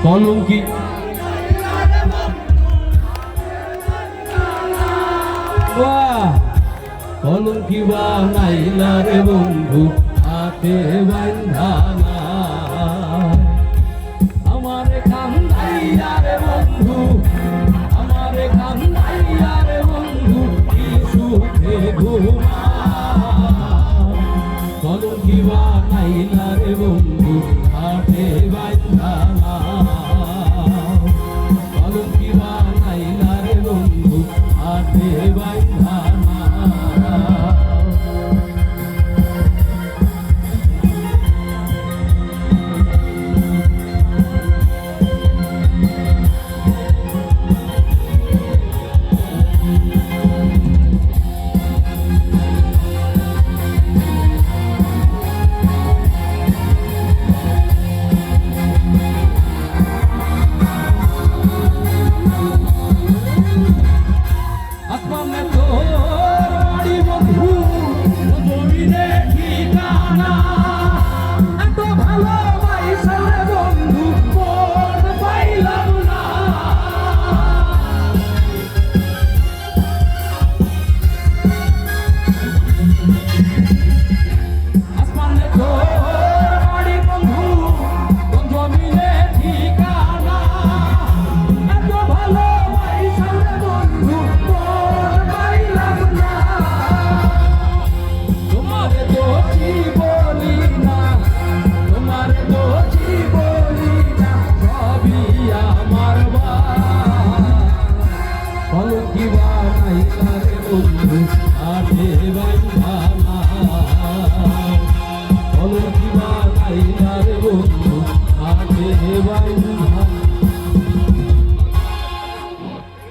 কলঙ্কি কলঙ্কি বানাইলা রে বন্ধু হাতে বান্ধানা আমারে কান্দাইয়া রে বন্ধু আমারে কান্দাইয়া রে বন্ধু কি সুখে ঘুমা কলঙ্কি বানাইলা রে বন্ধু হাতে বান্ধানা কলঙ্কি বানাইলা রে বন্ধু হাতে বান্ধানা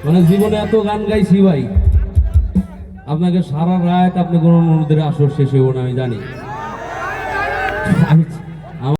মানে জীবনে এত গান গাইছি ভাই, আপনাকে সারা রাত আপনি কোনো অনুরোধের আসর শেষ হইব না আমি জানি।